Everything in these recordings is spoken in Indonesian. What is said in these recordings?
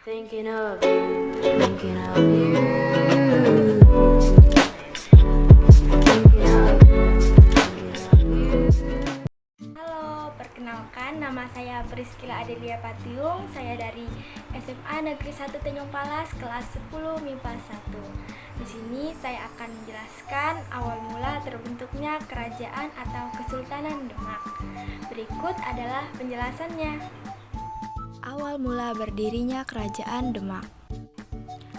Thinking of you, thinking of you, thinking of you, thinking of you. Halo, perkenalkan nama saya Priscila Adelia Patiung. Saya dari SMA Negeri 1 Tanjung Palas, kelas 10 MIPA 1. Di sini saya akan menjelaskan awal mula terbentuknya kerajaan atau Kesultanan Demak. Berikut adalah penjelasannya. Awal mula berdirinya Kerajaan Demak.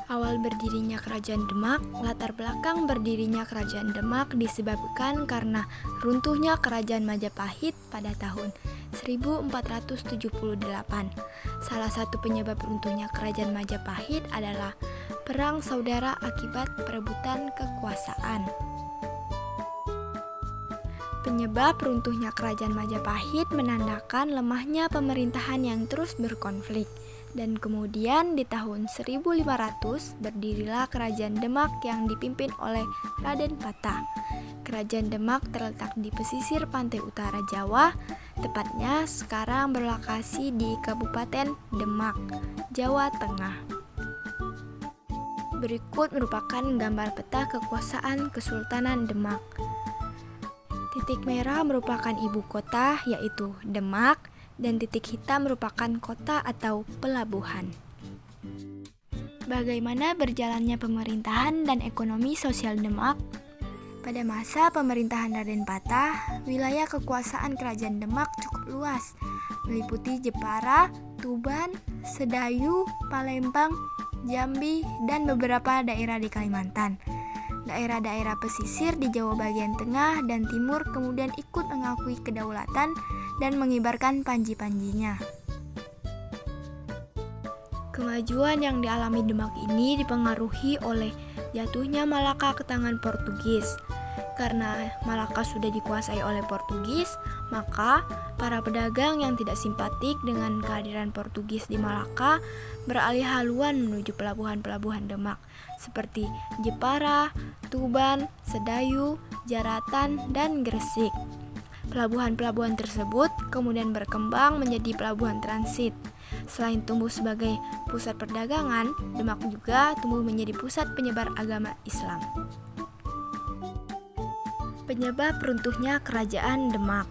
Awal berdirinya Kerajaan Demak, latar belakang berdirinya Kerajaan Demak disebabkan karena runtuhnya Kerajaan Majapahit pada tahun 1478. Salah satu penyebab runtuhnya Kerajaan Majapahit adalah perang saudara akibat perebutan kekuasaan. Penyebab runtuhnya Kerajaan Majapahit menandakan lemahnya pemerintahan yang terus berkonflik. Dan kemudian di tahun 1500 berdirilah Kerajaan Demak yang dipimpin oleh Raden Patah. Kerajaan Demak terletak di pesisir pantai utara Jawa, tepatnya sekarang berlokasi di Kabupaten Demak, Jawa Tengah. Berikut merupakan gambar peta kekuasaan Kesultanan Demak. Titik merah merupakan ibu kota, yaitu Demak, dan titik hitam merupakan kota atau pelabuhan. Bagaimana berjalannya pemerintahan dan ekonomi sosial Demak? Pada masa pemerintahan Raden Patah, wilayah kekuasaan Kerajaan Demak cukup luas, meliputi Jepara, Tuban, Sedayu, Palembang, Jambi, dan beberapa daerah di Kalimantan. Daerah-daerah pesisir di Jawa bagian tengah dan timur kemudian ikut mengakui kedaulatan dan mengibarkan panji-panjinya. Kemajuan yang dialami Demak ini dipengaruhi oleh jatuhnya Malaka ke tangan Portugis. Karena Malaka sudah dikuasai oleh Portugis, maka para pedagang yang tidak simpatik dengan kehadiran Portugis di Malaka beralih haluan menuju pelabuhan-pelabuhan Demak seperti Jepara, Tuban, Sedayu, Jaratan, dan Gresik. Pelabuhan-pelabuhan tersebut kemudian berkembang menjadi pelabuhan transit. Selain tumbuh sebagai pusat perdagangan, Demak juga tumbuh menjadi pusat penyebar agama Islam. Penyebab runtuhnya Kerajaan Demak.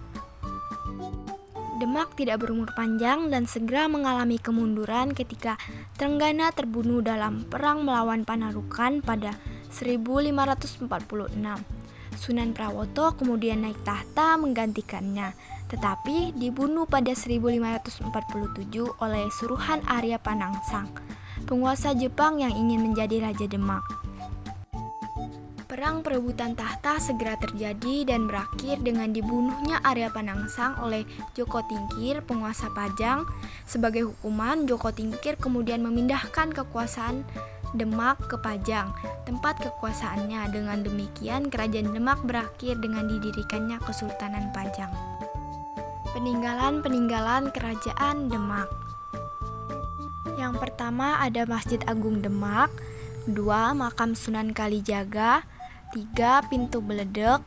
Demak tidak berumur panjang dan segera mengalami kemunduran ketika Trenggana terbunuh dalam perang melawan Panarukan pada 1546. Sunan Prawoto kemudian naik tahta menggantikannya, tetapi dibunuh pada 1547 oleh suruhan Arya Panangsang, penguasa Jepang yang ingin menjadi Raja Demak. Perang perebutan tahta segera terjadi dan berakhir dengan dibunuhnya Arya Panangsang oleh Joko Tingkir, penguasa Pajang. Sebagai hukuman, Joko Tingkir kemudian memindahkan kekuasaan Demak ke Pajang, tempat kekuasaannya. Dengan demikian, Kerajaan Demak berakhir dengan didirikannya Kesultanan Pajang. Peninggalan Kerajaan Demak. Yang pertama ada Masjid Agung Demak, 2 Makam Sunan Kalijaga, 3 Pintu Beledek,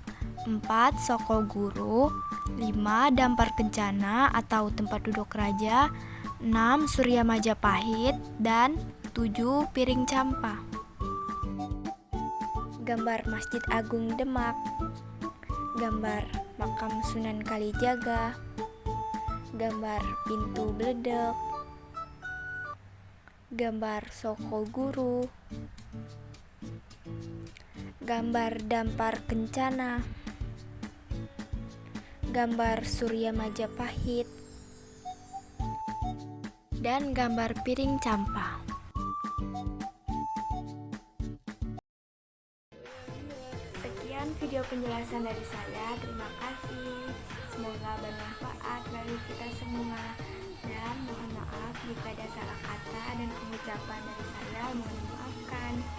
4 Soko Guru, 5 Dampar Kencana atau tempat duduk raja, 6 Surya Majapahit, dan 7 Piring Campa. Gambar Masjid Agung Demak, gambar Makam Sunan Kalijaga, gambar Pintu Beledek, gambar Soko Guru, gambar Dampar Kencana, gambar Surya Majapahit, dan gambar Piring Campa. Sekian video penjelasan dari saya. Terima kasih. Semoga bermanfaat bagi kita semua. Dan mohon maaf jika ada salah kata dan pengucapan dari saya. Mohon dimaafkan.